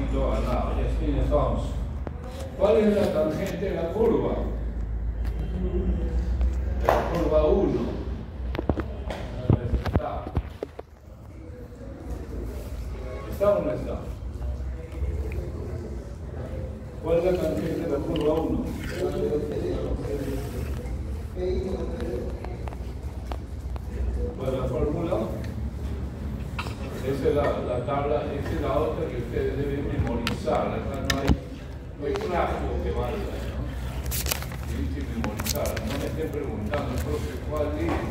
poquito al lado, ya tienes 11. ¿Cuál es la tangente de la curva? De la curva 1. ¿Está? ¿Está o no está? ¿Cuál es la tangente de la curva 1? ¿Cuál es la fórmula? Esa es la tabla, esa es la otra que ustedes deben memorizar. Acá no hay plagio que valga, ¿no? Tienen que memorizar. No me estén preguntando, profe, ¿cuál es?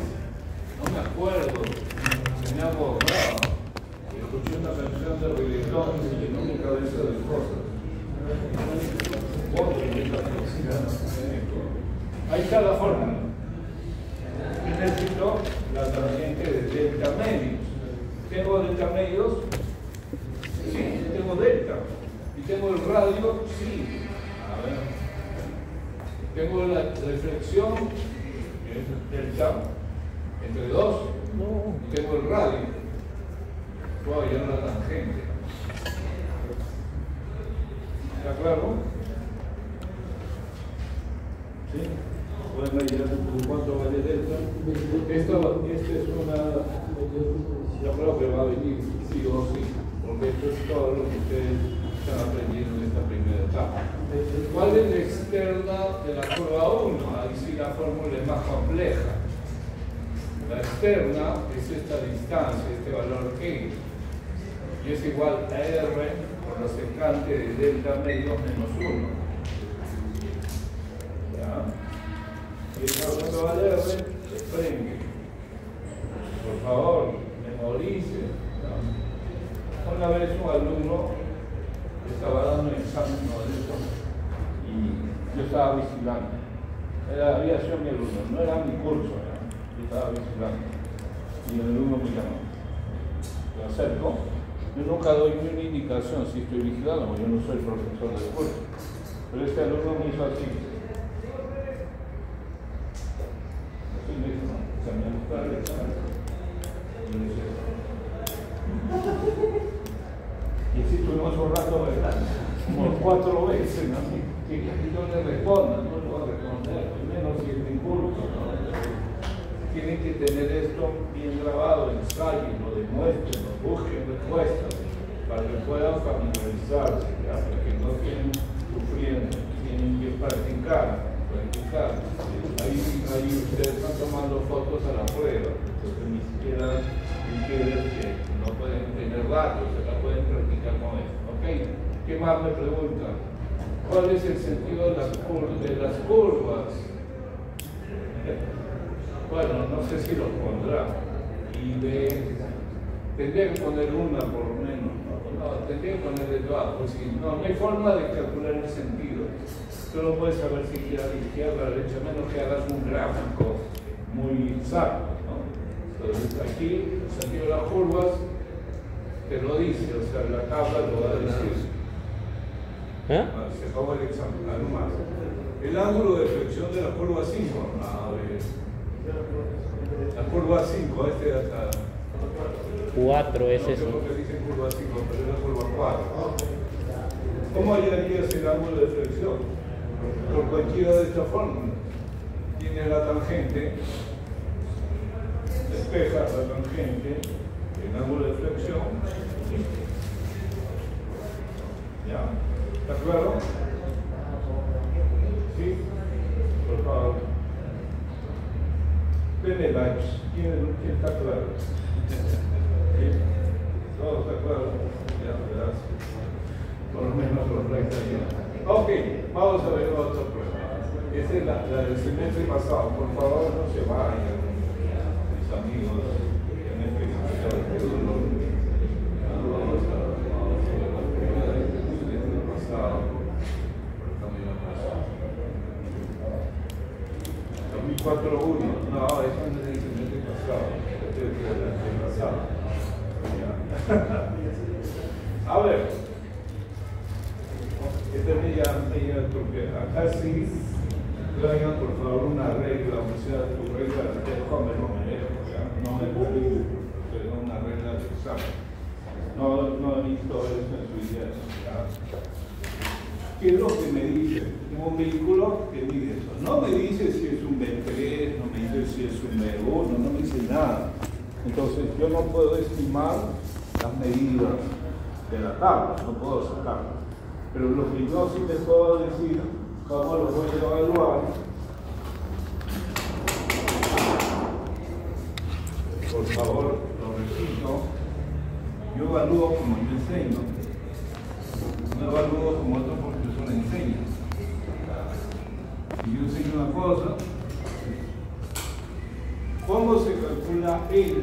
No me acuerdo. Se me ha borrado. Escuché una canción de reggaetón y se llenó mi cabeza de cosas. Ahí está la fórmula. Necesito la tangente de delta medios. ¿Tengo delta medios? Sí, tengo delta. ¿Y tengo el radio? Sí. A ver. Tengo la reflexión, que es delta, entre 2. Y tengo el radio. Puedo hallar la tangente. ¿Está claro? ¿Sí? ¿Pueden hallar cuánto vale delta? Esta es una... Yo creo que va a venir sí o sí, porque esto es todo lo que ustedes están aprendiendo en esta primera etapa. ¿Cuál es la externa de la curva 1? Ahí sí la fórmula es más compleja. La externa es esta distancia, este valor G, y es igual a R por la secante de delta medios menos 1. ¿Ya? Y el cuánto vale R se prende. Por favor, memorice. ¿No? Una vez un alumno estaba dando un examen de eso y yo estaba vigilando. Había sido mi alumno, no era mi curso, yo estaba vigilando. Y el alumno me llamó. Lo acerco. Yo nunca doy ni una indicación si estoy vigilando, porque yo no soy profesor del curso. Pero este alumno me hizo así. Así me dijo, se me gusta el examen. Y así tuvimos un rato, ¿verdad? Como 4 veces, ¿no? Que yo le responda, no le voy a responder, menos si es mi curso, ¿no? Tienen que tener esto bien grabado, ensayen, lo demuestren, lo busquen respuestas, para que puedan familiarizarse, ¿ya? Para que no estén sufriendo, tienen que practicar. Ahí ustedes están tomando fotos a la prueba, entonces ni siquiera que no pueden tener datos, se la pueden practicar con eso. ¿Ok? ¿Qué más me preguntan? ¿Cuál es el sentido de las curvas? Bueno, no sé si los pondrá. Y tendría que poner una por lo menos. No, tendría que poner de abajo. No hay forma de calcular el sentido. Tú no puedes saber si gira a la izquierda o a la derecha, menos que hagas un gráfico muy exacto, ¿no? Entonces aquí el sentido de las curvas te lo dice, o sea, la tabla lo va a decir. Se acabó el examen, algo más. El ángulo de flexión de la curva 5. A ver. La curva 5, este de acá. 4 es eso. No sé por qué dicen curva 5, pero es la curva 4. ¿Cómo hallarías el ángulo de flexión? Por cualquiera de estas fórmulas. Tiene la tangente, despeja la tangente, el ángulo de flexión. ¿Ya? ¿Está claro? ¿Sí? Por favor. Denle likes. ¿Quién está claro? ¿Sí? ¿Todo está claro? Ya, gracias. Por lo menos los likes ayudan. Ok, vamos a ver otra prueba. Esta es la del semestre pasado. Por favor, no se vayan, mis amigos. En este semestre de Perú, vamos a ver la prueba del semestre pasado. Por el camino 2004-1. No, eso no es del semestre pasado. Este es del semestre pasado. A ver. Esta es media porque acá sí traigan por favor una regla, o sea, tu regla de cómo lo merezco, no me publico, pero una regla de examen. No he visto eso en su idea, ¿ya? ¿qué es lo que me dice? Tengo un vehículo que mide eso. No me dice si es un B3, no me dice si es un B1, no me dice nada. Entonces yo no puedo estimar las medidas de la tabla, no puedo sacarlas. Pero lo que yo sí les puedo decir, cómo lo voy a evaluar. Por favor, lo repito. Yo evalúo como yo enseño. No evalúo como otro profesor enseña. Si yo enseño una cosa, ¿cómo se calcula L,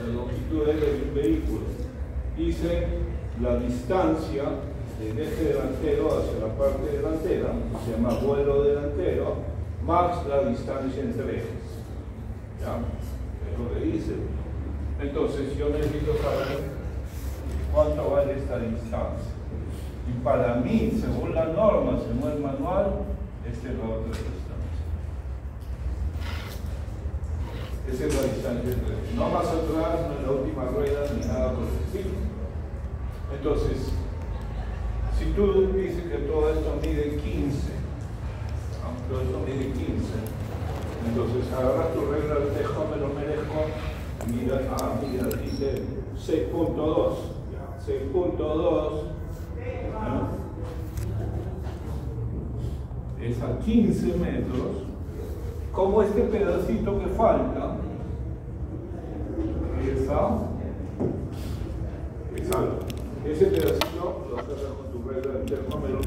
la longitud del vehículo? Dice la distancia del eje delantero hacia la parte delantera, se llama vuelo delantero, más la distancia entre ejes. ¿Ya? Es lo que dice. Entonces yo necesito saber cuánto vale esta distancia. Y para mí, según la norma, según el manual, esta es la otra distancia. Esa es la distancia entre ejes. No más atrás, no en la última rueda, ni nada por el estilo. Entonces, si tú dices que todo esto mide 15, ¿no? Todo esto mide 15, entonces agarras tu regla del tejo, me lo merezco, mira, dice 6.2, 6.2, ¿no? Es a 15 metros, como este pedacito que falta, ese pedacito lo sacas con tu regla del termómetro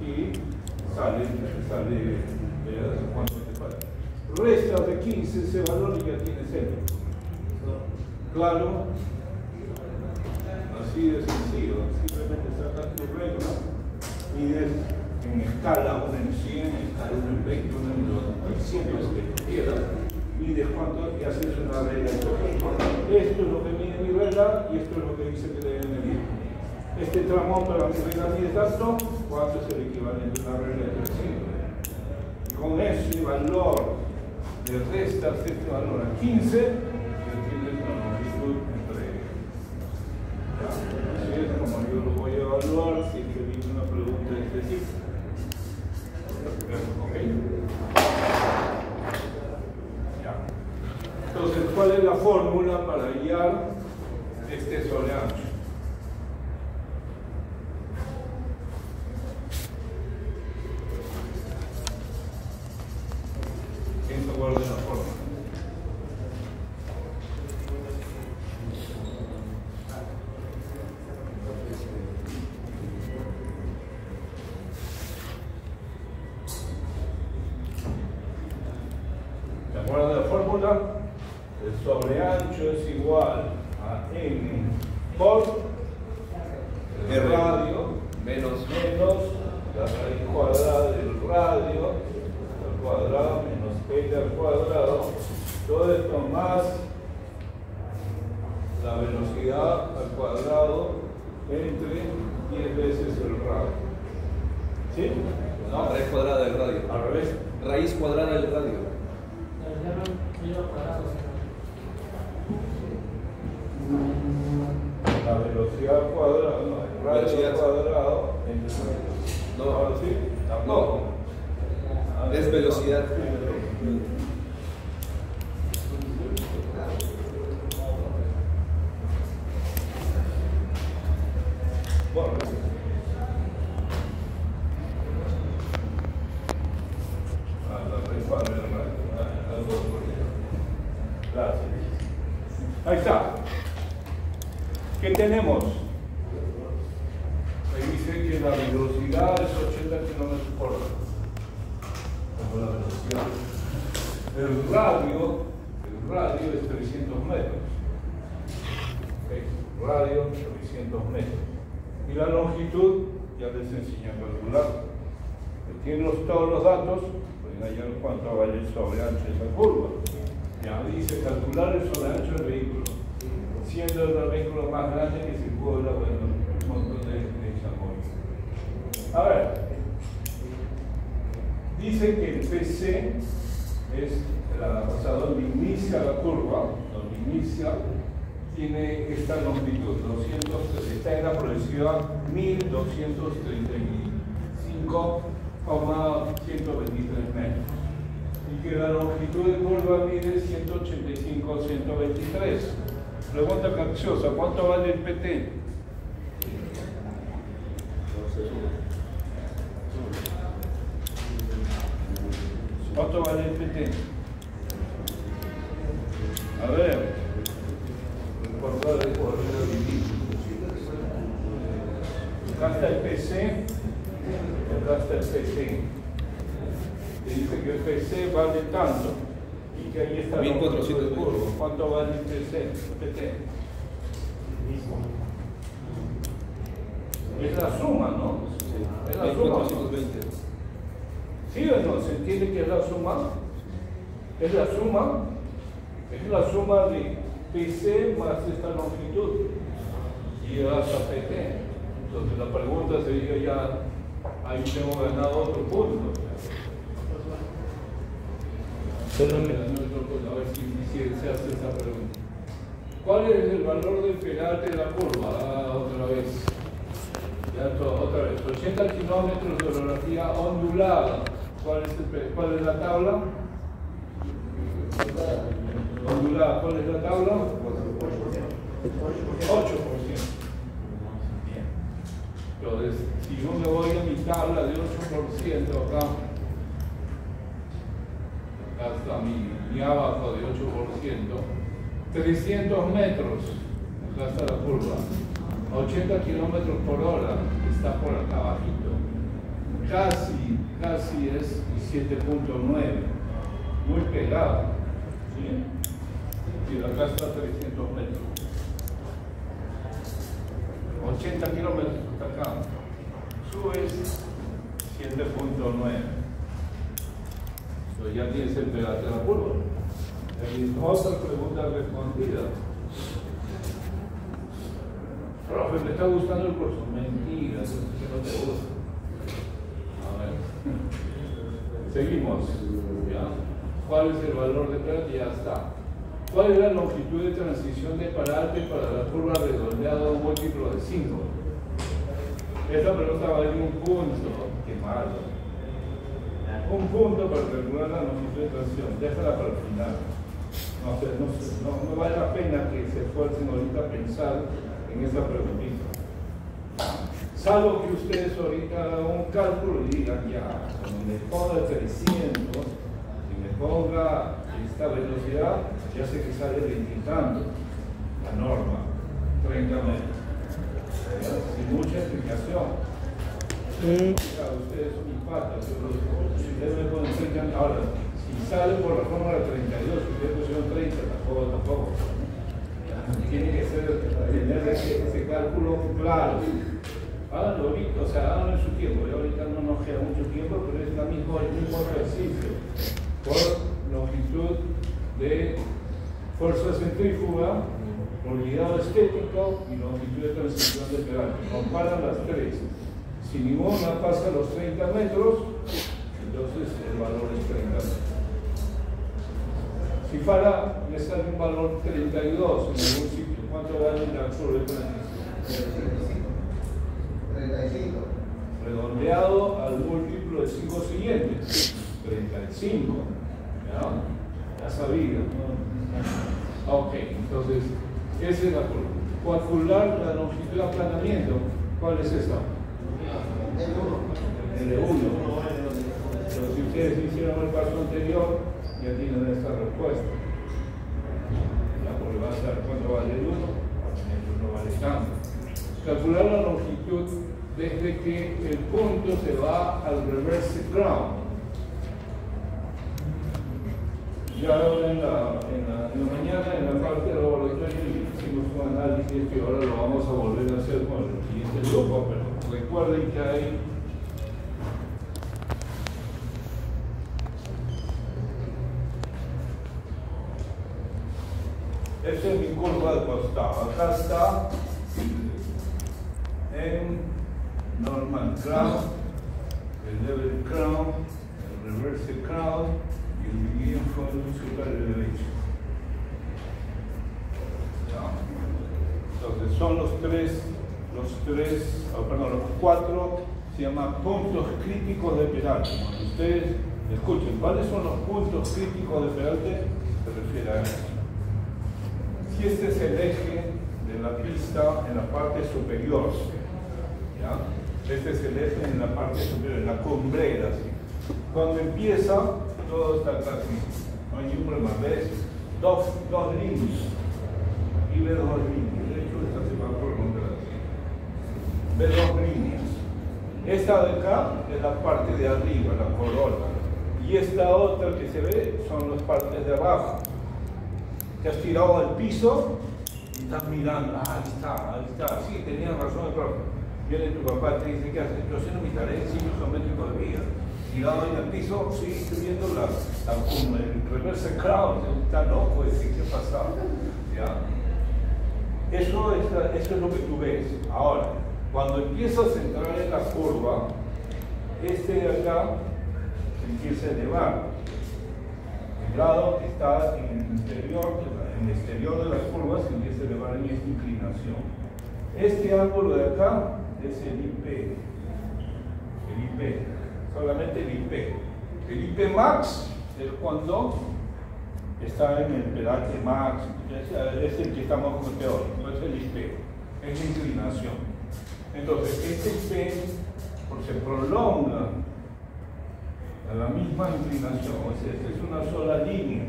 y sale cuánto te falta. Restas de 15 ese valor y ya tienes L. Claro, así de sencillo, simplemente sacas tu regla, mides en escala 1 en 100, en escala 1 en 20, 1 en 100, lo que tú quieras, mides cuánto y haces una regla. Esto es lo que mide mi regla y esto es lo que dice que debe medir. Este tramo para mi regla mide tanto, ¿cuánto es el equivalente a una regla de 300? Y con ese valor de restas este valor a 15, ya tienes la longitud entre ellos. Así es como yo lo voy a evaluar si es que viene una pregunta de este tipo. ¿Ok? Ya. Entonces, ¿cuál es la fórmula para hallar este sobreancho? ¿Quién se acuerda de la fórmula? ¿Se acuerdan de la fórmula? El sobreancho es igual a n por el radio menos la raíz cuadrada del radio al cuadrado menos L al cuadrado, todo esto más la velocidad al cuadrado entre 10 veces el radio. ¿Sí? No, raíz cuadrada del radio. Al revés. Raíz cuadrada del radio. La velocidad al cuadrado, no, el radio al cuadrado entre No, ahora sí, tampoco. Es velocidad. Bueno, gracias. Ahí está. ¿Qué tenemos? Ahí dice que la velocidad es 80 km por hora. Como la velocidad. El radio es 300 metros. ¿Okay? Radio, 300 metros. Y la longitud, ya les enseñé a calcular. Tienen todos los datos, pueden hallar cuánto vale el sobreancho de esa curva. Ya dice calcular el sobreancho del vehículo, siendo el vehículo más grande que circula, bueno, un montón de chamoy. A ver, dice que el PC es donde inicia la curva, donde inicia, tiene esta longitud, está en la proyección 1230 milímetros. 5,123 metros. Y que la longitud de curva mide 185,123. Pregunta capciosa, ¿cuánto vale el PT? ¿Cuánto vale el PT? A ver. Acá está el PC. Acá está el PC. Le dice que el PC vale tanto. Y que ahí está 1400 el curvo. ¿Cuánto vale el PT? Es la suma, ¿no? Es la suma. 1420. ¿Sí o no? ¿Se entiende que es la suma? Es la suma. Es la suma de PC más esta longitud. Y hasta PT. Entonces la pregunta sería ya, ahí tengo ganado otro punto. A ver si se hace esa pregunta. ¿Cuál es el valor del peralte de la curva? Otra vez. Ya otra vez. 80 kilómetros de orografía ondulada. ¿Cuál es la tabla? Ondulada. ¿Cuál es la tabla? 8%. Entonces, si yo me voy a mi tabla de 8% acá está mi abajo de 8%, 300 metros, acá está la curva, 80 kilómetros por hora, está por acá abajito, casi es 7.9, muy pegado, ¿sí? Y acá está 300 metros, 80 kilómetros hasta acá, subes 7.9. Ya tienes el pegate de la curva. Otra pregunta respondida. Profe, ¿me está gustando el curso? Mentira, eso es que no te gusta. A ver. Seguimos. ¿Ya? ¿Cuál es el valor de pegate? Ya está. ¿Cuál es la longitud de transición de parate para la curva redondeada un múltiplo de 5? Esta pregunta vale un punto. Qué malo. Un punto para calcular la longitud de transición, déjala para el final. No vale la pena que se esfuercen ahorita a pensar en esa preguntita. Salvo que ustedes ahorita hagan un cálculo y digan, ya, cuando me ponga 300 y me ponga esta velocidad, ya sé que sale 20 y tanto, la norma, 30 metros. Sin mucha explicación. Ustedes son mis patas, pero si ustedes me ponen 30, ahora, si sale por la fórmula 32, si ustedes pusieron 30, tampoco. Tiene que tener ese cálculo claro. Háganlo ahorita, o sea, háganlo en su tiempo. Y ahorita no nos queda mucho tiempo, pero es el mismo ejercicio. Por longitud de fuerza centrífuga, olvidado estético y longitud de transición de pegate. Comparan las tres. Si ninguna pasa los 30 metros, entonces el valor es 30 metros. Si para, le sale un valor 32 en algún sitio. ¿Cuánto vale la curva de transición? 35. Redondeado al múltiplo de 5 siguientes. 35. Ya sabía. Ok, entonces, esa es la curva. Calcular la longitud de aplanamiento. ¿Cuál es esta? L1. Pero si ustedes hicieron el paso anterior, ya tienen esta respuesta. Ya, porque va a ser cuánto vale el 1, no vale tanto. Calcular la longitud desde que el punto se va al reverse ground. Ya ahora en la mañana, en la parte del laboratorio, hicimos un análisis que ahora lo vamos a volver a hacer con el siguiente grupo, pero recuerden que hay esta es mi curva de costado. Acá está en normal crown, el level crown, el reverse crown y el begin from super elevation. Entonces son los 4 se llama puntos críticos de Peralta. Cuando ustedes escuchen, ¿cuáles son los puntos críticos de Peralta? Se refiere a eso. Si este es el eje de la pista en la parte superior, ¿ya? Este es el eje en la parte superior, en la cumbrera, ¿sí? Cuando empieza, todo está casi, no hay ningún problema. ¿Ves? Dos líneas. Y ves dos líneas. De hecho, esta se va a prolongar así. Ves dos líneas. Esta de acá es la parte de arriba, la corona. Y esta otra que se ve son las partes de abajo. Te has tirado al piso y estás mirando. Ah, ahí está. Sí, tenías razón el profe. Viene tu papá y te dice, ¿qué haces? Yo haciendo mi tarea en ciclo geométrico de vida. Tirado en el piso, sí, estoy viendo el reverse crowd. Está loco, decir, ¿qué pasaba? ¿Ya? Eso es lo que tú ves. Ahora, cuando empiezas a entrar en la curva, este de acá se empieza a elevar. El lado que está en el exterior de la curva se empieza a elevar en esta inclinación. Este ángulo de acá es el IP. Solamente el IP. El IP max es cuando está en el Peralta max, es el que estamos con peor, no es el IP, es la inclinación. Entonces, este IP se prolonga a la misma inclinación, o sea, esta es una sola línea.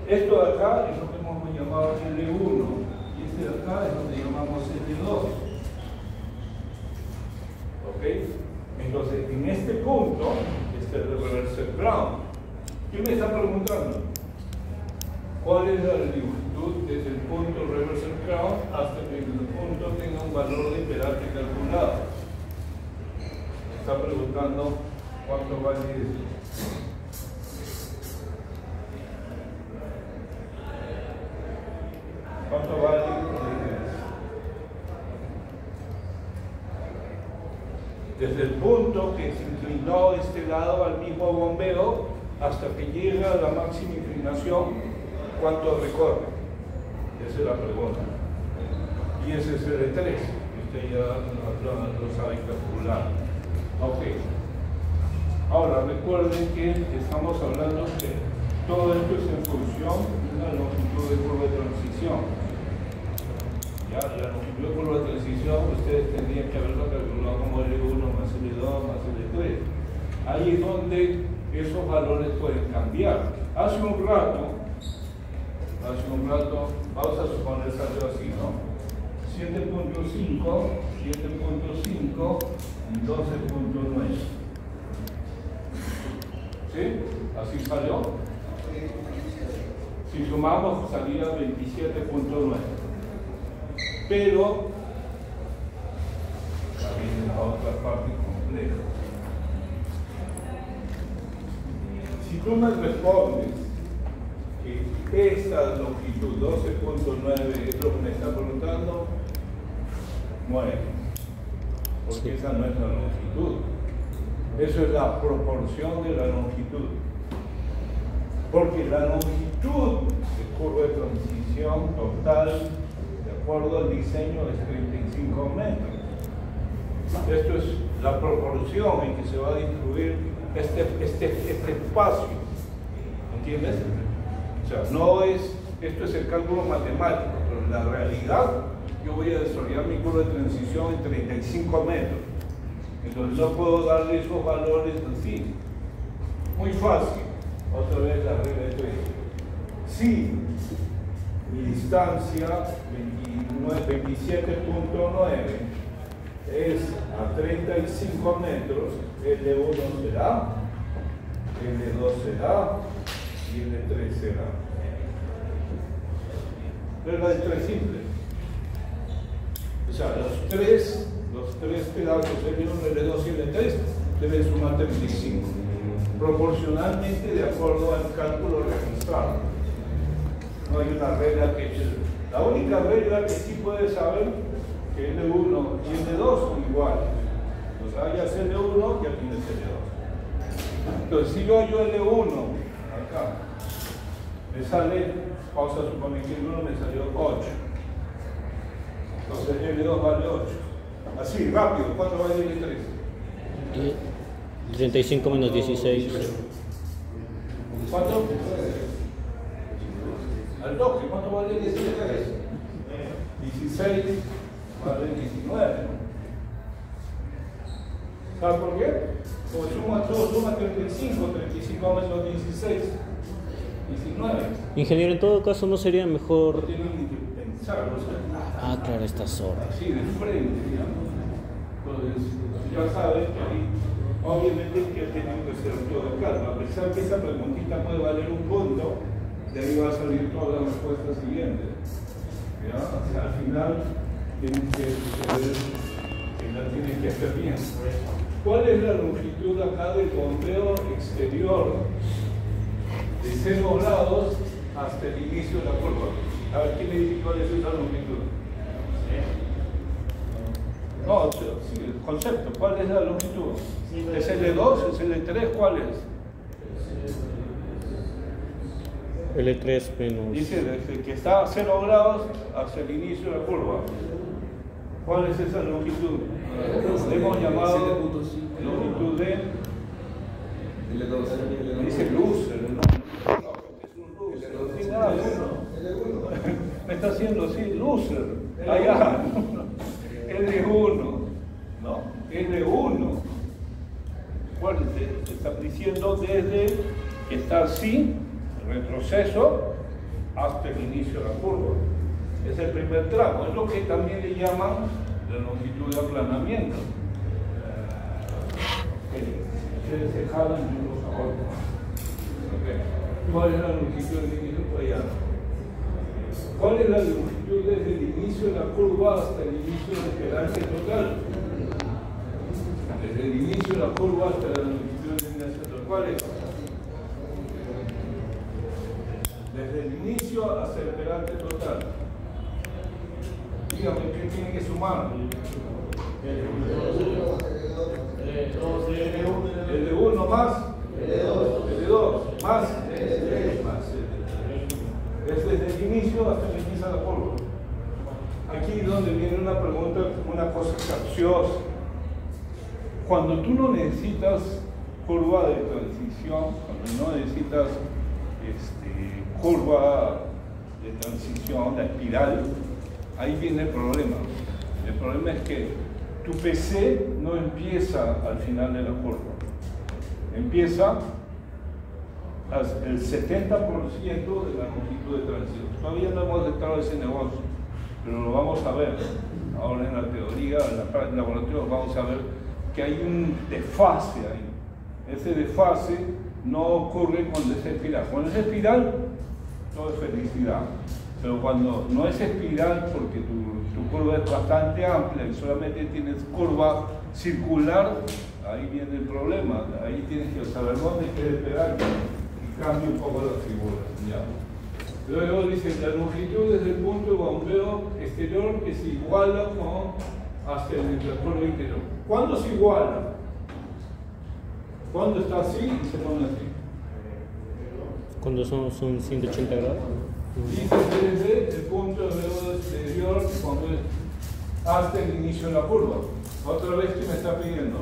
Esto de acá es lo que hemos llamado L1, y este de acá es lo que llamamos L2. ¿Ok? Entonces, en este punto, este es el reverse ground. ¿Quién me está preguntando? ¿Cuál es la longitud desde el punto reverse ground hasta que el punto tenga un valor de Peralta calculado? Me está preguntando cuánto vale eso. ¿Cuánto vale eso? Desde el punto que se inclinó este lado al mismo bombeo hasta que llega a la máxima inclinación, ¿cuánto recorre? Esa es la pregunta. Y ese es el de 3, que usted ya lo sabe calcular. Ok. Ahora recuerden que estamos hablando que todo esto es en función de una longitud de curva de transición. Ya, la longitud de curva de transición ustedes tendrían que haberlo calculado como L1 más L2 más L3. Ahí es donde esos valores pueden cambiar. Hace un rato, vamos a suponer salió así, ¿no? 7.5, 7.5 y 12.9. ¿Sí? Así salió. Si sumamos salía 27.9. Pero también la otra parte compleja. Si tú me respondes que esta longitud 12.9 es lo que me está preguntando, muere, porque esa no es la longitud. Eso es la proporción de la longitud. Porque la longitud de curva de transición total, de acuerdo al diseño, es 35 metros. Esto es la proporción en que se va a distribuir este espacio. ¿Entiendes? O sea, no es, esto es el cálculo matemático, pero en la realidad yo voy a desarrollar mi curva de transición en 35 metros. Entonces no puedo darle esos valores así. Muy fácil. Otra vez la regla de 3. Si mi distancia 27.9 es a 35 metros, L1 será, L2 será y L3 será. Regla de 3 simple. O sea, los tres pedazos L1, L2 y L3 deben sumar 35. Proporcionalmente de acuerdo al cálculo registrado. No hay una regla que... La única regla que sí puedes saber que L1 y L2 son iguales. O sea, ya es L1, ya tienes L2. Entonces, si yo hallo L1 acá, me sale, vamos a suponer que L1 me salió 8. Entonces L2 vale 8. Así, rápido, ¿cuánto vale el 3? 35 menos 16. ¿Cuánto? Al toque, ¿cuánto vale el 16? 16 vale 19. ¿Sabes por qué? Porque suma 35, 35 menos 16, 19. Ingeniero, en todo caso, ¿no sería No mejor...? tienen ni que pensar, o sea, Ah, claro, estas horas. así de frente, digamos. Entonces, ya sabes que ahí, obviamente que tienen que ser todo calma. A pesar que esa preguntita puede valer un punto, de ahí va a salir todas las respuestas siguientes. ¿Ya? O sea, al final tienes que saber que la tienes que hacer bien. ¿Cuál es la longitud acá del bombeo exterior de 0 grados hasta el inicio de la curva? A ver, ¿quién le dice cuál es esa longitud? No, sí, el concepto, ¿cuál es la longitud? ¿Es L2? ¿Es L3? ¿Cuál es? L3 menos... Dice desde que está a 0 grados hasta el inicio de la curva. ¿Cuál es esa longitud? Le hemos llamado longitud de... L2. Dice loser, ¿no? Es un loser. No tiene nada de eso. Me está haciendo así, loser. Allá. L1. ¿No? L1. Bueno, te está diciendo desde que está así, retroceso, hasta el inicio de la curva. Es el primer tramo. Es lo que también le llaman la longitud de aplanamiento. Ustedes se jalan y los ahorcan. ¿Cuál es la longitud del inicio? Allá. ¿Cuál es la longitud desde el inicio de la curva hasta el inicio del pedalaje total? Desde el inicio de la curva hasta la longitud del inicio total. ¿Cuál es? Desde el inicio hasta el pedalaje total. Dígame, ¿qué tiene que sumar? L1 más L2 más L3 más L3. Es desde el inicio hasta que inicia la curva. Aquí es donde viene una pregunta, una cosa capciosa. Cuando tú no necesitas curva de transición, cuando no necesitas curva de transición, la espiral, ahí viene el problema. El problema es que tu PC no empieza al final de la curva. Empieza el 70% de la longitud de transición. Todavía no hemos entrado a ese negocio, pero lo vamos a ver. Ahora en la teoría, en el laboratorio, vamos a ver que hay un desfase ahí. Ese desfase no ocurre cuando es espiral. Cuando es espiral, todo es felicidad. Pero cuando no es espiral, porque tu curva es bastante amplia y solamente tienes curva circular, ahí viene el problema. Ahí tienes que saber dónde quieres pegar y cambia un poco la figura. ¿Ya? Luego dice, la longitud desde el punto de bombeo exterior que se iguala con hasta el curva interior. ¿Cuándo se iguala? Cuando está así y se pone así. Cuando son 180 grados. Dice desde el punto de bombeo exterior cuando es hasta el inicio de la curva. Otra vez, ¿qué me está pidiendo?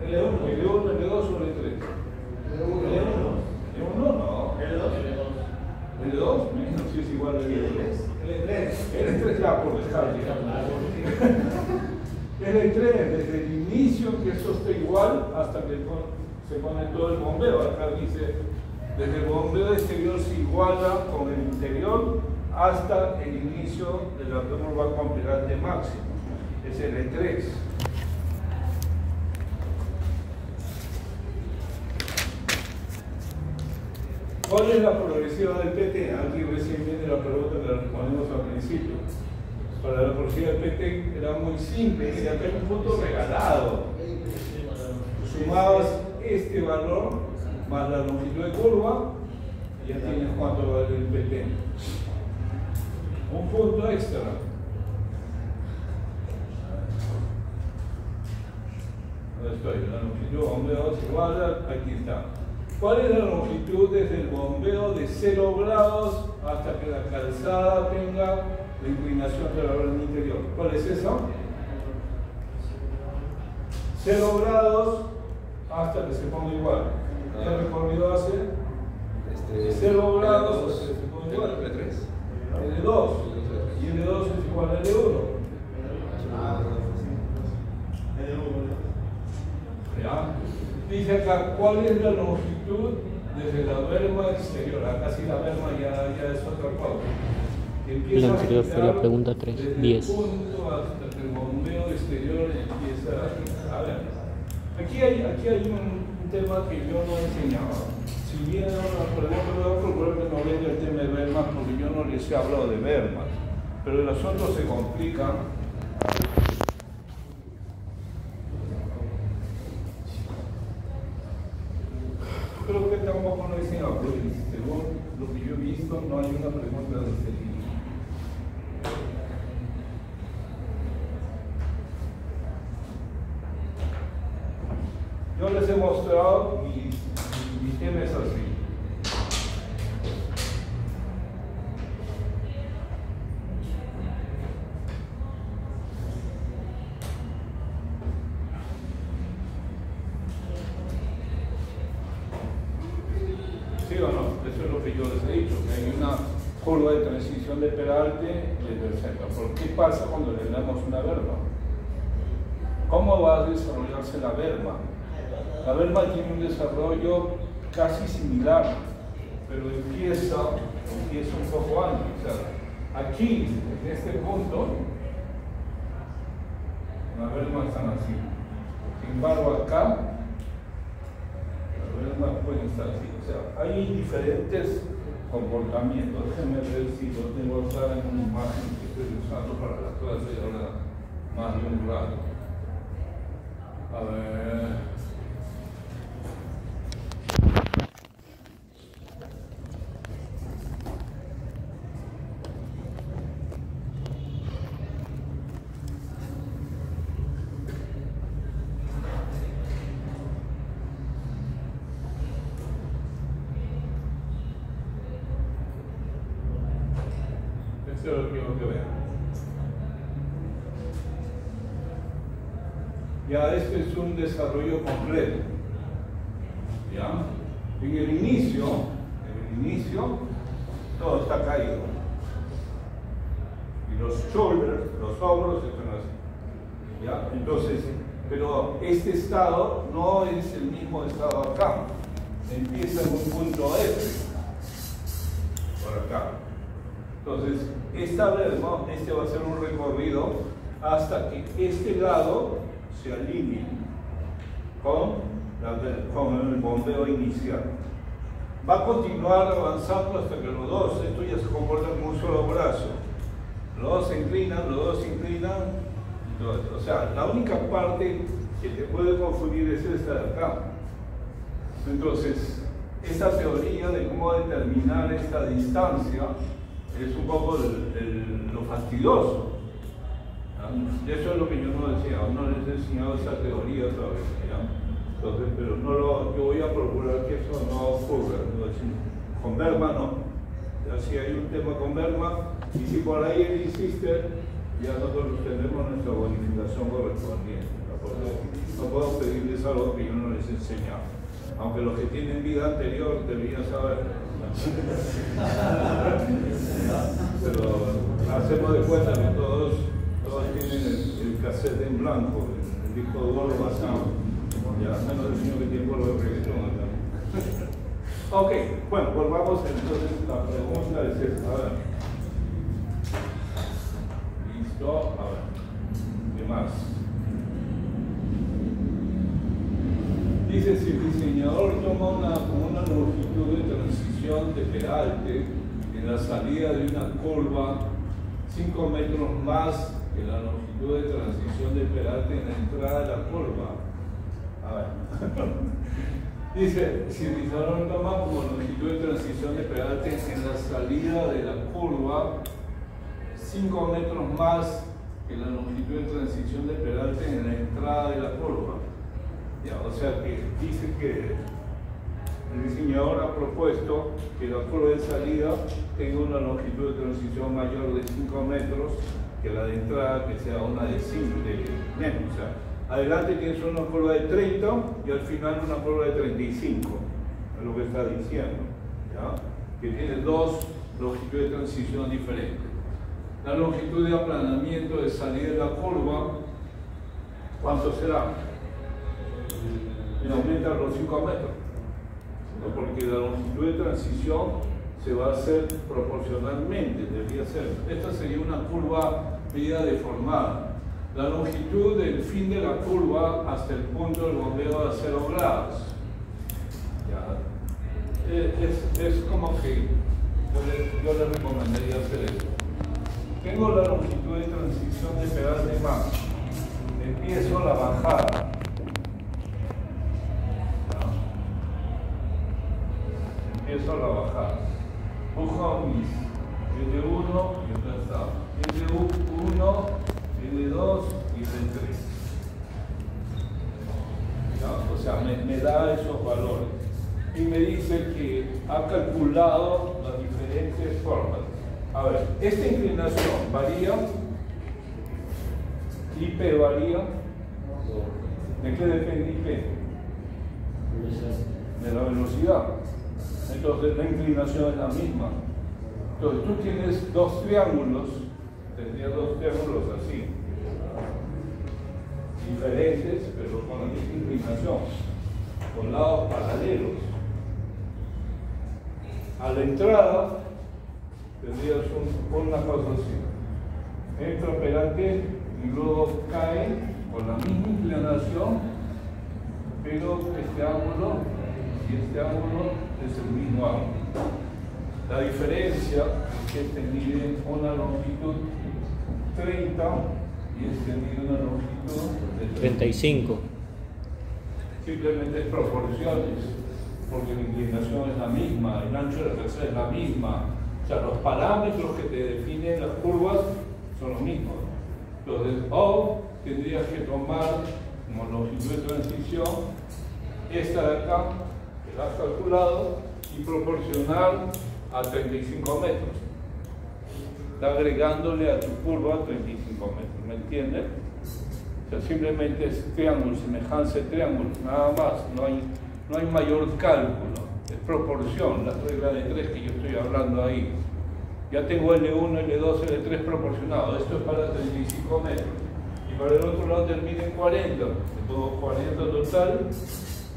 L1, L2 o L3. L1 no. L2, menos si es igual a L3. L3 ya por descarte. L3, desde el inicio que eso esté igual hasta que se pone todo el bombeo. Acá dice, desde el bombeo exterior se iguala con el interior hasta el inicio de la curva completante máxima. Es L3. ¿Cuál es la progresiva del PT? Aquí recién viene la pregunta que la respondimos al principio. Para la progresiva del PT era muy simple, y acá hay un punto regalado. Sumabas este valor más la longitud de curva y ya tienes cuánto vale el PT. Un punto extra. ¿Dónde estoy? La longitud de bombeo se iguala, aquí está. ¿Cuál es la longitud desde el bombeo de 0 grados hasta que la calzada tenga la inclinación de la berma interior. ¿Cuál es eso? 0 grados hasta que se ponga igual. ¿Qué recorrido hace? 0 grados hasta que se ponga igual. L2. Y L2 es igual a L1. ¿Ya? Dice acá, ¿cuál es la longitud desde la berma exterior? Acá sí la berma ya es otra cosa. La anterior fue la pregunta 3, desde 10. el punto hasta que el bombeo exterior empieza a ver. Aquí hay un tema que yo no enseñaba. Si viene una pregunta, voy a procurar que no venga el tema de bermas porque yo no les he hablado de bermas. Pero el asunto se complica. Creo que tampoco no he enseñado, porque según lo que yo he visto, no hay una pregunta de este tipo. Yo les he mostrado mi tema es así. ¿Sí o no? Eso es lo que yo les he dicho, que hay una curva de transición de Peralte desde el centro. ¿Por qué pasa cuando le damos una berma? ¿Cómo va a desarrollarse la berma? La berma tiene un desarrollo casi similar, pero empieza un poco antes. O sea, aquí, en este punto, la berma está así. Sin embargo, acá, la berma puede estar así. O sea, hay diferentes comportamientos. Déjenme ver si lo tengo acá en una imagen que estoy usando para la clase ahora más de un rato. A ver. Eso es lo que quiero que vean. Ya este es un desarrollo completo. ¿Ya? En el inicio, todo está caído. Y los shoulders, los hombros están así. ¿Ya? Entonces, pero este estado no es el mismo estado acá. Empieza en un punto F. Por acá. Entonces, esta berma, este va a ser un recorrido hasta que este lado se alinee con el bombeo inicial. Va a continuar avanzando hasta que los dos, esto ya se comporta como un solo brazo. Los dos se inclinan, y todo esto. O sea, la única parte que te puede confundir es esta de acá. Entonces, esta teoría de cómo determinar esta distancia es un poco lo fastidioso. ¿Ya? Eso es lo que yo no decía, no les he enseñado esa teoría todavía. ¿Ya? Entonces, pero yo voy a procurar que eso no ocurra. Con berma no. Ya, si hay un tema con berma, y si por ahí él insiste, ya nosotros tenemos nuestra bonificación correspondiente. No puedo pedirles algo que yo no les he enseñado. Aunque los que tienen vida anterior deberían saber. Pero hacemos de cuenta que todos tienen el cassette en blanco, el disco duro vacío. Ya, menos el señor que tiene por el reggaetón acá. Ok, bueno, volvamos entonces. La pregunta es esta. A ver. Listo, a ver. ¿Qué más? Dice, si el diseñador toma una longitud de transición de Peralte en la salida de una curva 5 metros más que la longitud de transición de Peralte en la entrada de la curva. A ver. Dice, si el diseñador toma como longitud de transición de Peralte en la salida de la curva 5 metros más que la longitud de transición de Peralte en la entrada de la curva. Ya, o sea que dice que El diseñador ha propuesto que la curva de salida tenga una longitud de transición mayor de 5 metros que la de entrada, que sea una de 5 menos. O sea, adelante tienes una curva de 30 y al final una curva de 35, es lo que está diciendo, ¿ya? Que tiene dos longitudes de transición diferentes. La longitud de aplanamiento de salida de la curva, ¿cuánto será? Aumenta los 5 metros, ¿no? Porque la longitud de transición se va a hacer proporcionalmente, debería ser. Esta sería una curva medida deformada. La longitud del fin de la curva hasta el punto del bombeo a 0 grados. ¿Ya? Es como que yo le recomendaría hacer esto. Tengo la longitud de transición de pedal de más. Empiezo la bajada. Empiezo la bajada. Busco mis L1 y acá está. L1, L2 y L3. ¿Ya? O sea, me da esos valores. Y me dice que ha calculado las diferentes formas. A ver, esta inclinación varía, IP varía. ¿De qué depende IP? De la velocidad. Entonces la inclinación es la misma. Entonces tú tienes dos triángulos, tendrías dos triángulos así, diferentes, pero con la misma inclinación, con lados paralelos. A la entrada tendrías una cosa así. Entra operante y luego cae con la misma inclinación, pero este ángulo y este ángulo es el mismo ángulo. La diferencia es que este mide una longitud 30 y este mide una longitud de 35. Simplemente es proporciones, porque la inclinación es la misma, el ancho de la tercera es la misma. O sea, los parámetros que te definen las curvas son los mismos. Entonces, O tendrías que tomar como longitud de transición esta de acá, que la has calculado, y proporcional a 35 metros. Está agregándole a tu curva 35 metros, ¿me entiendes? O sea, simplemente es triángulo, semejanza de triángulo, nada más, no hay mayor cálculo, es proporción, la regla de 3 que yo estoy hablando ahí. Ya tengo L1, L2, L3 proporcionado, esto es para 35 metros. Y para el otro lado termina en 40, tengo 40 total,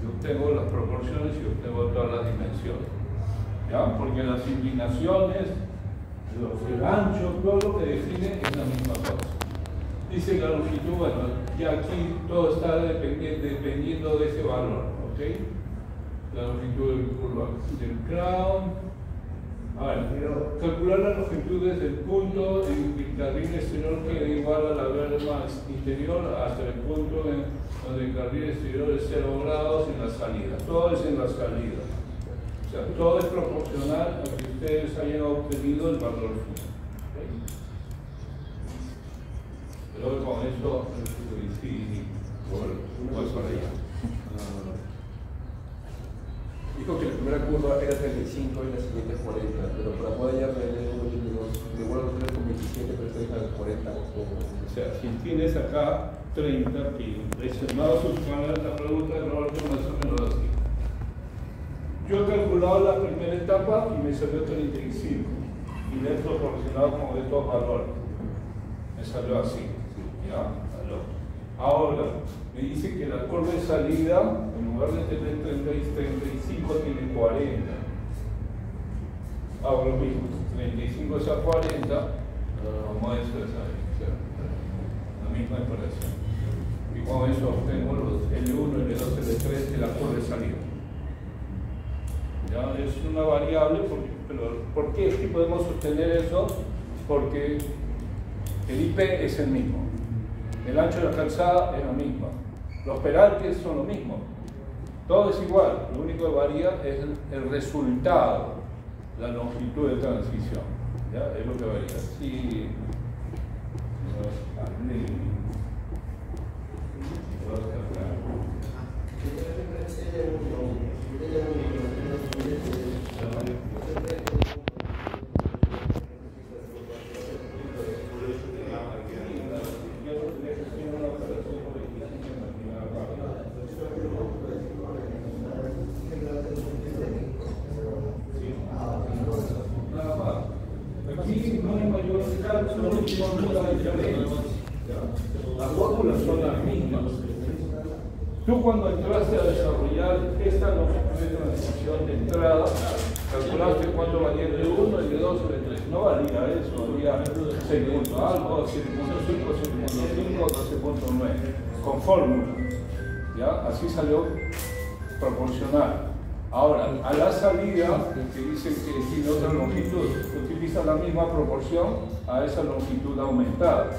y obtengo las proporciones y obtengo todas las dimensiones. ¿Ya? Porque las inclinaciones, el ancho, todo lo que define es la misma cosa. Dice la longitud, bueno, ya aquí todo está dependiendo de ese valor, ¿ok? La longitud del crown. A ver, calcular la longitud desde el punto en que el carril exterior queda igual a la verma interior hasta el punto donde el carril exterior es 0 grados en la salida. Todo es en la salida. O sea, todo es proporcional a que ustedes hayan obtenido el valor final. Pero con eso, sí, voy para allá. Dijo que la primera curva era 35 y la siguiente 40, pero para poder hallar el L1 y L2, de vuelvo a tener con 27, pero estoy al 40. O sea, si tienes acá 30, que me va a suponer la pregunta de Roberto más o menos así. Yo he calculado la primera etapa y me salió 35, y le he proporcionado con estos valores. Me salió así, ¿ya? Ahora, me dice que la curva de salida, en lugar de tener 30 y 35, tiene 40. Hago lo mismo, 35 es a 40, como eso es ahí, la misma expresión. Y con eso obtengo los L1, L2, L3 de la curva de salida. ¿Ya? Es una variable, pero ¿por qué es que podemos obtener eso? Porque el IP es el mismo. El ancho de la calzada es la misma. Los peraltes son lo mismo. Todo es igual. Lo único que varía es el resultado, la longitud de transición. ¿Ya? Es lo que varía. Sí. Tú cuando entraste a desarrollar esta longitud de transición de entrada, calculaste cuánto valía el de 1, el de 2, el de 3. No valía eso, valía 6 puntos algo, 7.5, 7.5, 12.9, con fórmula. ¿Ya? Así salió proporcional. Ahora, a la salida, que dicen que tiene otra longitud, utiliza la misma proporción a esa longitud aumentada.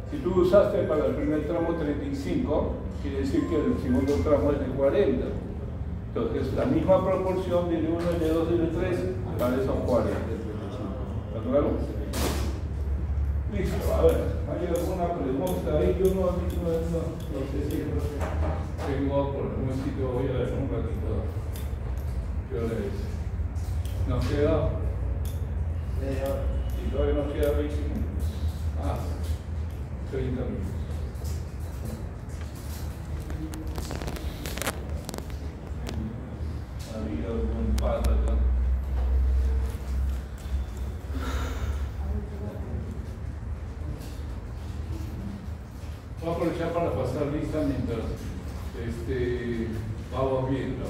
Si tú usaste para el primer tramo 35, quiere decir que el segundo tramo es de 40. Entonces, la misma proporción de 1, de 2 y de 3 vale son 40. ¿Está claro? Listo, a ver, ¿hay alguna pregunta ahí? Yo no sé si tengo por algún sitio, voy a ver un ratito. ¿Qué hora es? ¿Nos queda? Y todavía nos queda 20 minutos. 30 minutos. Había algún pata acá. Voy a aprovechar para pasar lista mientras vamos viendo.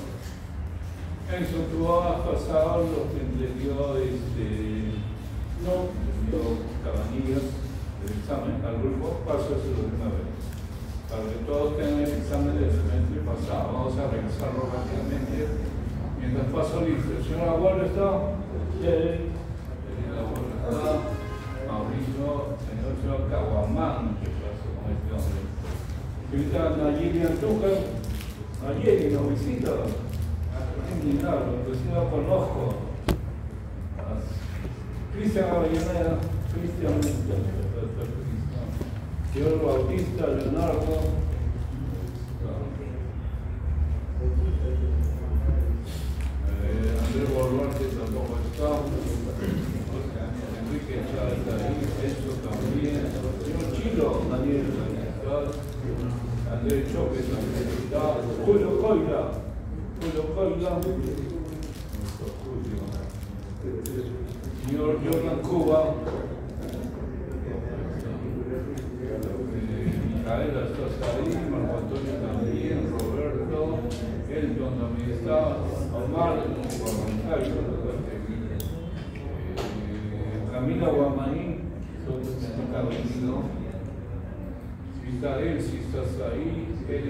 Enzo, tú has pasado lo que entendió Cabanillas del examen al grupo, paso eso de una vez. Para que todos tengan el examen del semestre pasado, vamos a revisarlo rápidamente. Mientras paso lista, el señor Abuelo está. El Abuelo está. Mauricio, el señor Caguamán, ¿qué pasó con este hombre? Ahorita Nayeli Antuca, Nayeli nos visita. Claro, pues no lo conozco. Cristian Avellaneda, Cristian, George Bautista, Leonardo. Andrés Boluarte tampoco está. Enrique Chávez está ahí, Enzo también. Señor Chilo, Daniel está. Andrés Choque también está. Julio Coira. Señor Jordan Cuba, Micaela estás ahí, Marco Antonio también, Roberto, Elton también está, Omar, Camila Guamaní, está venido, si está él, si estás ahí, él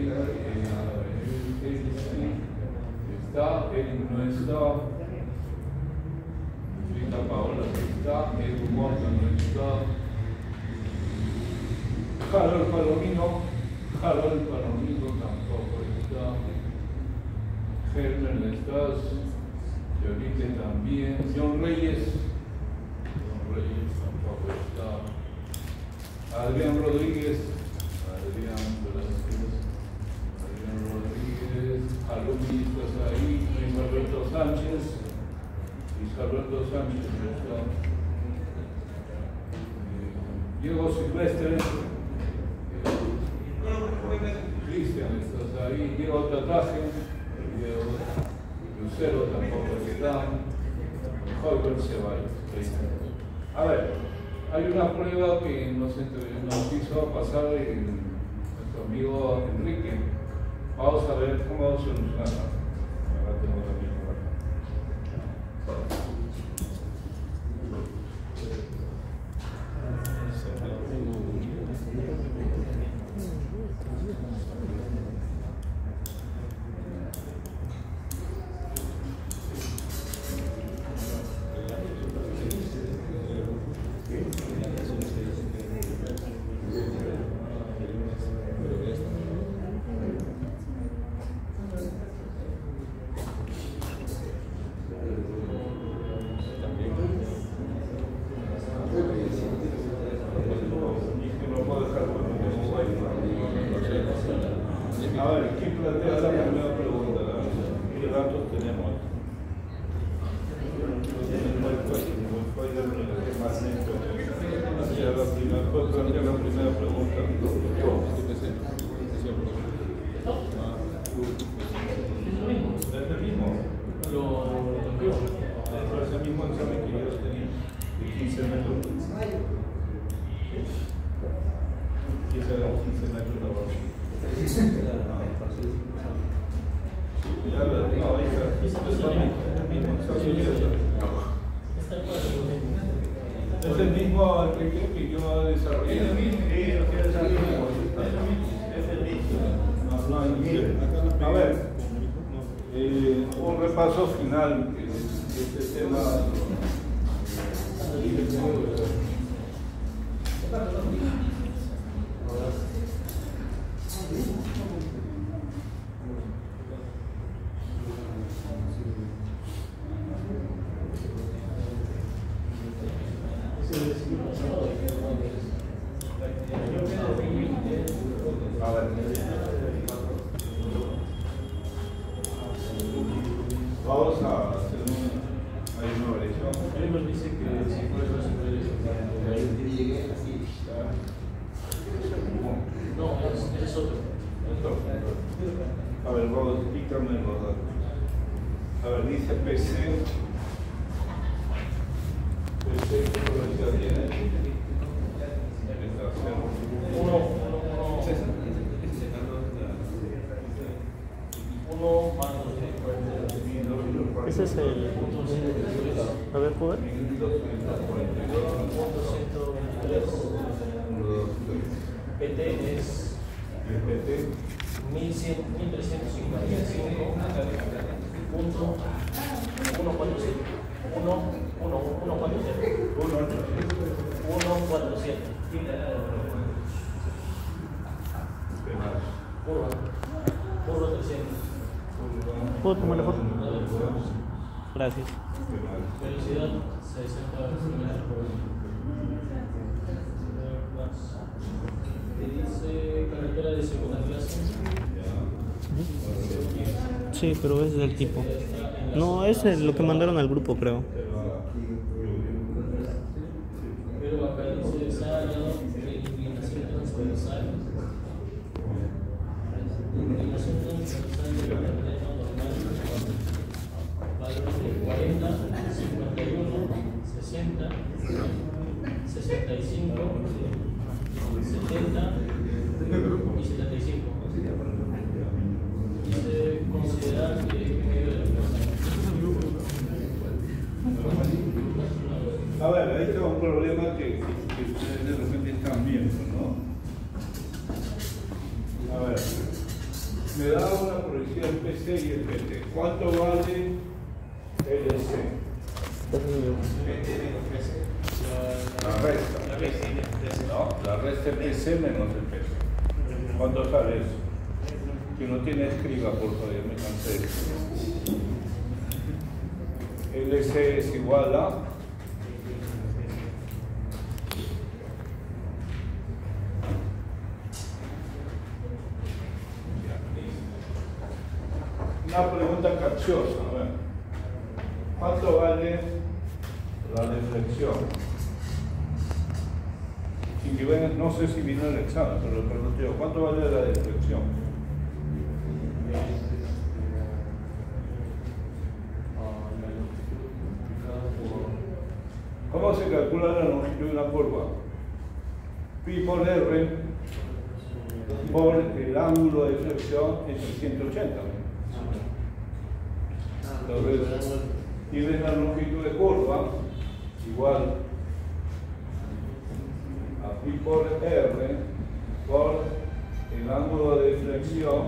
está, él no está, Rita Paola está, Edu Monta no está, Harold Palomino tampoco está, Hermer no estás, Yolite también, John Reyes tampoco está, Adrián Rodríguez, Alumni estás ahí, Luis Alberto Sánchez está. Diego Silvestre, Cristian estás ahí, Diego Tataje, Diego Lucero tampoco está, Jorge Ceballos. A ver, hay una prueba que nos hizo pasar nuestro amigo Enrique. Vamos a ver cómo solucionarla. Ahora tengo también por acá. A ver, ¿quién plantea la primera pregunta? ¿Qué datos tenemos? ¿Puedes plantear la primera pregunta? ¿Es el mismo? Es el mismo examen que yo tenía, de 15 metros. Y ese era 15 metros de abajo. Es el mismo que yo desarrollé. Es el mismo. A ver, un repaso final de este tema. A ver. Vamos a hacer una variación. Dice que si puede no, es otro. A ver, vamos, dígame los datos. A ver, dice PC. PC, ¿qué probabilidad tiene? Uno más Ese es el. A ver, ¿puedo ver? 1.123. PT es 1.355 punto 147. 147. Curva 300. ¿Puedo tomar la foto? Gracias. Velocidad 60 te dice carretera de segunda clase. Sí, pero ese es el tipo. No, ese es lo que mandaron al grupo, creo. Pero acá dice sábado de inclinación transversal. Inclinación transversal de la terreno normal. Valores de 40, 51, 60, 65, 70 y 75. Dice considerar que medio de la A ver, ahí está un problema que ustedes de repente están viendo, ¿no? A ver, me da una proyección el PC y el PT. ¿Cuánto vale el LC? La resta. No, la resta el PC menos el PC. ¿Cuánto sale eso? Que no tiene escriba, por favor, ya me cansé. LC es igual a una pregunta capciosa, a ver. ¿Cuánto vale la deflexión? Sin que venga, no sé si vino el examen, pero lo pregunto yo. ¿Cuánto vale la deflexión? ¿Cómo se calcula la longitud de una curva? Pi por R por el ángulo de deflexión es 180. Entonces, tienes la longitud de curva igual a pi por R por el ángulo de deflexión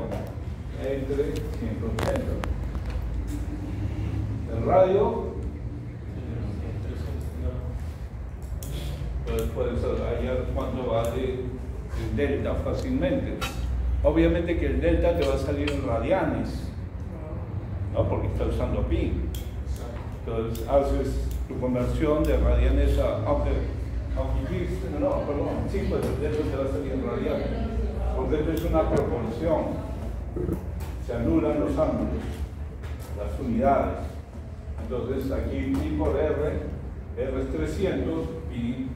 entre 180. El radio, pues puedes hallar cuánto vale el delta fácilmente. Obviamente que el delta te va a salir en radianes, ¿no? Porque está usando pi. Entonces haces tu conversión de radianes a, aunque sí, pues el delta te va a salir en radianes, porque esto es una proporción, se anulan los ángulos, las unidades. Entonces aquí pi por R es 300, pi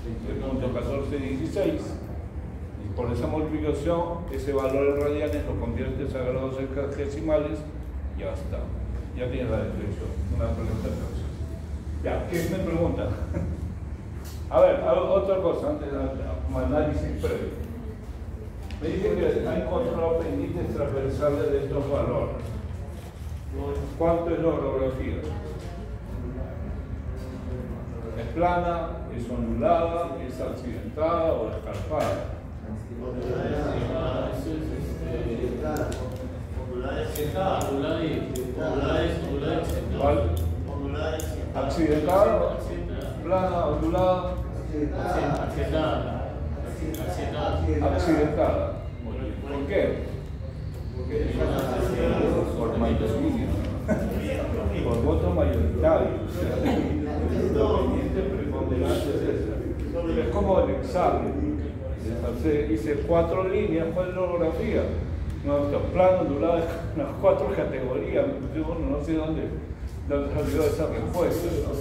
20.1416, y por esa multiplicación, ese valor en radianes lo conviertes a grados hexadecimales, y ya está. Ya tienes la deflexión. Una pregunta entonces. Ya, ¿qué me pregunta? A ver, otra cosa, antes de análisis previo. Me dice que ha encontrado pendientes transversales de estos valores. ¿Cuánto es la orografía? ¿Es plana? ¿Es ondulada? ¿Es accidentada o escarpada? ¿Cuál? ¿Accidentada? ¿Plana? ¿Ondulada? Accidentada. ¿Por qué? Porque por mayoría, por voto mayoritario. O sea, el pendiente preponderante es ese. Es como el examen. Entonces hice 4 líneas. ¿Cuál es la orografía? No, estos planos ondulados, las 4 categorías. Yo no sé dónde salió esa respuesta. No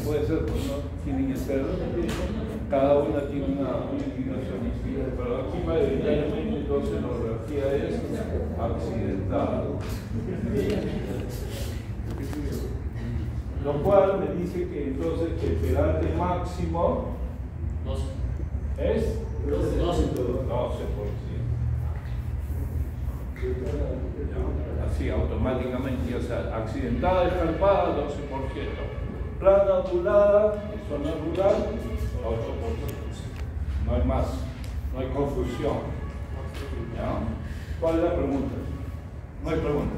puede ser, pues no tiene que ser. Cada una tiene una inclinación distinta, pero aquí mayoritariamente entonces la orografía es accidentada. Lo cual me dice que entonces que el peralte máximo es 12%. Así automáticamente, o sea, accidentada, escarpada, 12%. Plana ondulada, zona rural, 8%. No hay más, no hay confusión. ¿Ya? ¿Cuál es la pregunta? No hay pregunta.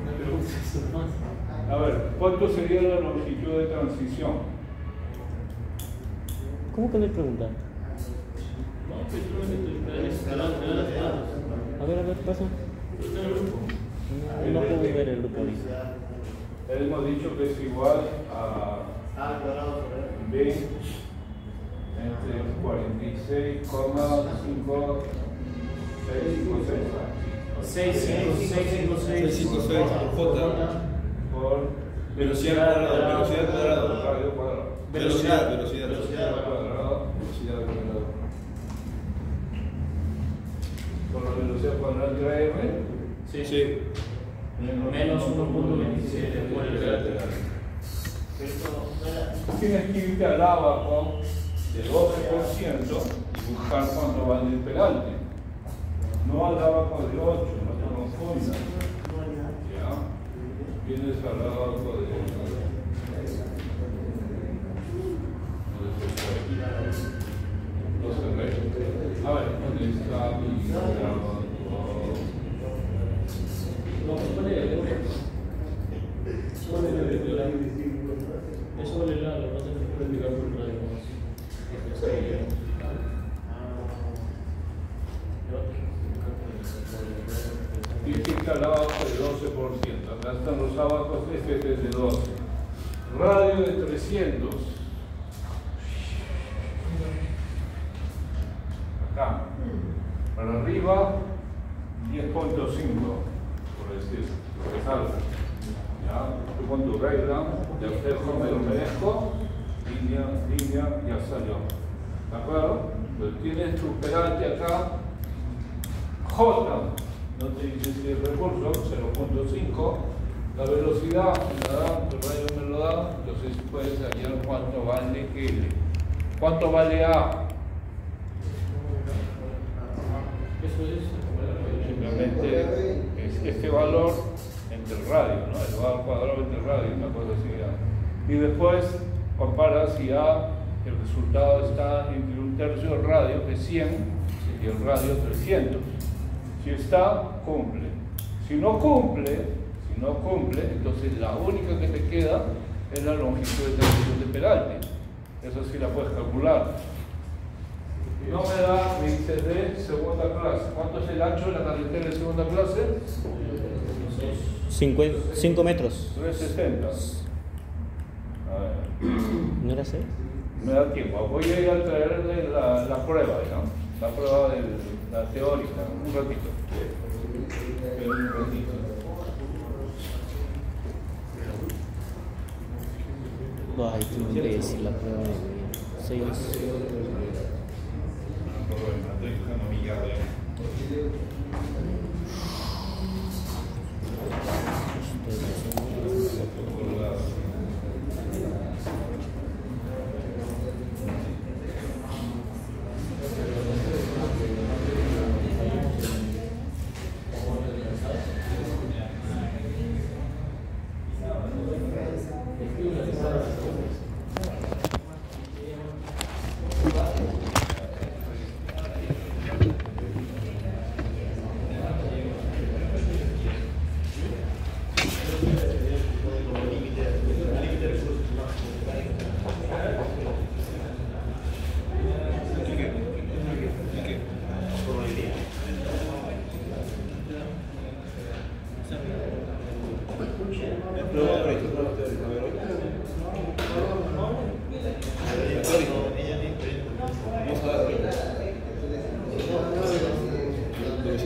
A ver, ¿cuánto sería la longitud de transición? ¿Cómo que no hay pregunta? A ver, ¿qué pasa? No puedo ver el grupo ahorita. Hemos dicho que es igual a B entre 46,5, 656 J por velocidad cuadrada. radio cuadrado. Velocidad Cuadrado. Por la velocidad cuadrada de R. Sí. Menos 1.27 por el lateral. Tienes que irte al abajo de 12% y buscar cuánto vale el peralte. No al abajo de 8, no te confundas. ¿Ya? Vienes al abajo de 12. A ver, ¿dónde está mi grabador? Eso vale la no se puede explicar por radio. Y está al abajo de 12%. Acá están los abajos, este es de 12. Radio de 300. Acá. Para arriba, 10.5, por decir, lo que salga. ¿Ya? Tú con tu regla, de espejo me lo merezco, línea, ya salió. ¿De acuerdo? Entonces tienes tu peralte acá, J, no te dice si es recurso, 0.5, la velocidad me la da, el radio me lo da, entonces puedes hallar cuánto vale L. ¿Cuánto vale A? Eso es Simplemente es este valor entre el radio, ¿no? El valor cuadrado entre el radio, una cosa así. ¿Ya? Y después comparas si A, el resultado está entre 1/3 del radio, que es 100, y el radio 300. Si está, cumple. Si no cumple, entonces la única que te queda es la longitud de transición de peralte. Eso sí la puedes calcular. No me da, me dice de segunda clase. ¿Cuánto es el ancho de la carretera de segunda clase? 5 metros. 360. A ver. ¿No era 6? Me da tiempo. Voy a ir a traerle la prueba, ¿no? La prueba de la teórica. Un ratito. Ay, qué imbécil la prueba de 6.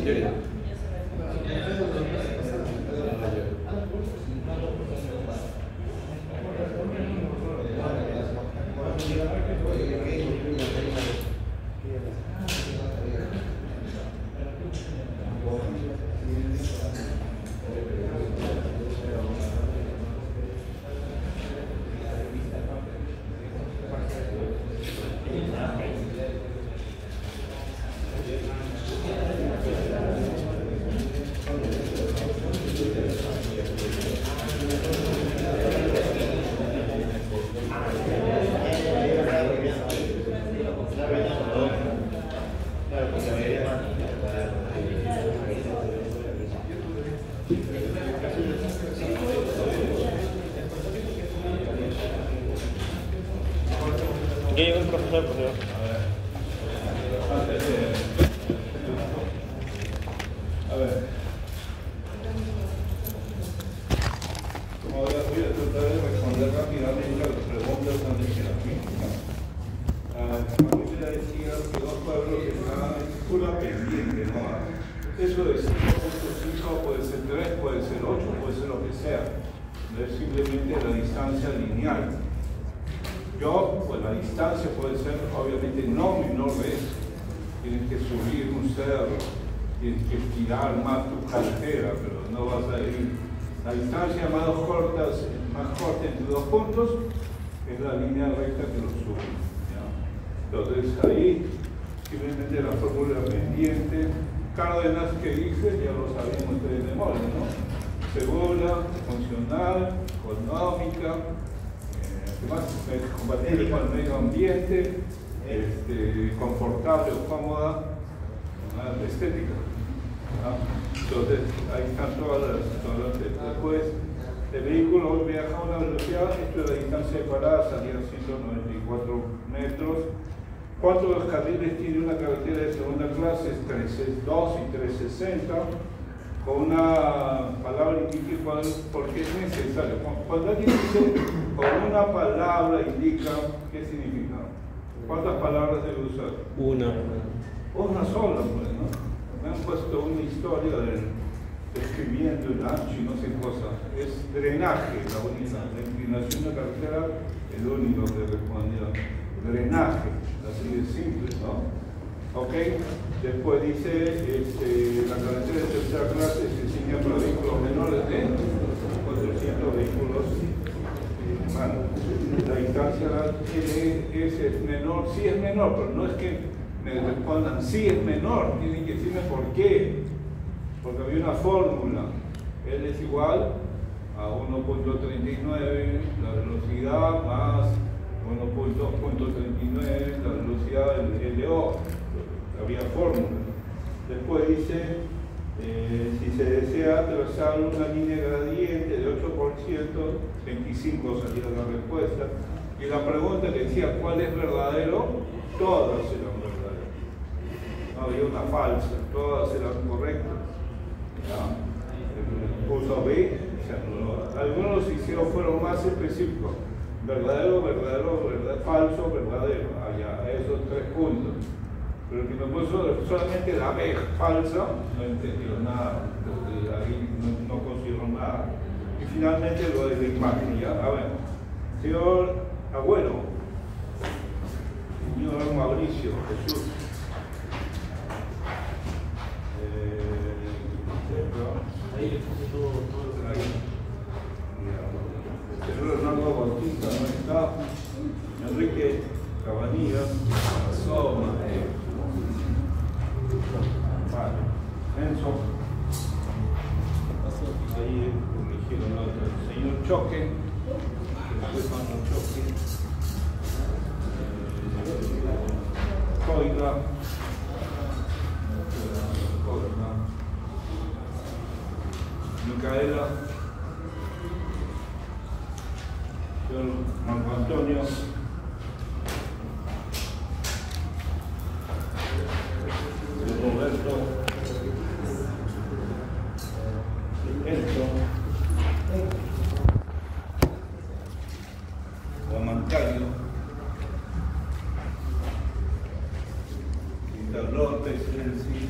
teoría. Ya llegó el profesor, por favor. A ver. Como voy a tratar de responder rápidamente a las preguntas antes de la crítica. María decía que dos pueblos están en pura pendiente, ¿no? Eso de 5.5 puede ser 3, puede ser 8, puede ser lo que sea. No es simplemente la distancia lineal. Pues la distancia puede ser obviamente no menor de eso. Tienes que subir un cerro, tienes que estirar más tu carretera, pero no vas a ir. La distancia más corta entre dos puntos es la línea recta que los sube. ¿Ya? Entonces ahí simplemente la fórmula pendiente. Cárdenas que dice, ya lo sabemos ustedes de memoria, ¿no? Segura, funcional, económica, más compatible con el medio ambiente, confortable o cómoda, estética. ¿No? Entonces, ahí están todas las. Después, el vehículo viaja a una velocidad, esto es la distancia de parada, salía a 194 metros. ¿Cuántos carriles tiene una carretera de segunda clase? Es 362 y 360. Con una palabra indica por qué es necesario. Cuando alguien dice con una palabra indica, ¿qué significa? ¿Cuántas palabras debe usar? Una. Una sola, pues, ¿no? Me han puesto una historia describiendo el ancho y no sé cosa. Es drenaje, la única. La inclinación de la carretera, el único que respondió. Drenaje, así de simple, ¿no? Ok, después dice la carretera de tercera clase se diseña para vehículos menores de 400 vehículos humanos. La distancia LS es menor, sí es menor, pero no es que me respondan sí es menor, tienen que decirme por qué, porque había una fórmula. L es igual a 1.39 la velocidad más 1.39 la velocidad del LO. Había fórmula. Después dice, si se desea trazar una línea gradiente de 8%, 25 salía la respuesta. Y la pregunta que decía, ¿cuál es verdadero? Todas eran verdaderas. No había una falsa, todas eran correctas. ¿Ya? Puso B, se anuló. Algunos fueron más específicos. Verdadero, falso, verdadero. Allá, esos 3 puntos. Pero el que me puso solamente la B falsa, no entendió nada, ahí no consiguió nada. Y finalmente lo de la imagen, ¿ya? A ver, señor Abuelo, señor Mauricio, Jesús. Ahí le puse todo. El señor Hernando Bautista no está. Enrique Cabanillas, Soma. Vale. Enzo. Ahí corrigieron otro. Señor Choque. Después cuando Choque. Coiga. Micaela. Señor Marco Antonio. Roberto, Enzo, Juan Mancario, Víctor López, Elsie,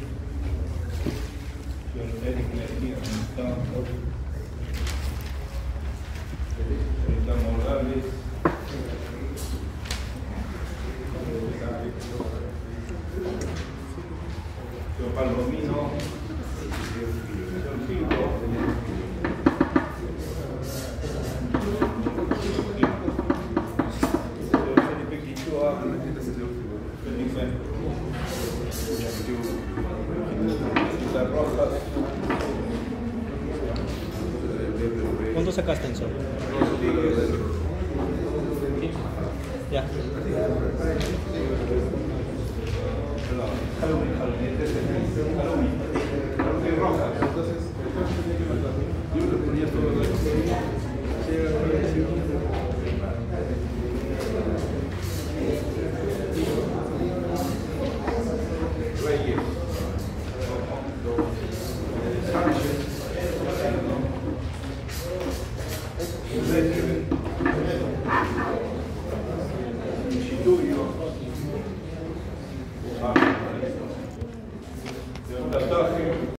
Rita Morales. Yo Palomino. Yo Figo. Felipe Quichua. Felipe. Rojas. ¿Cuánto sacaste en sol? Ya. Perdón.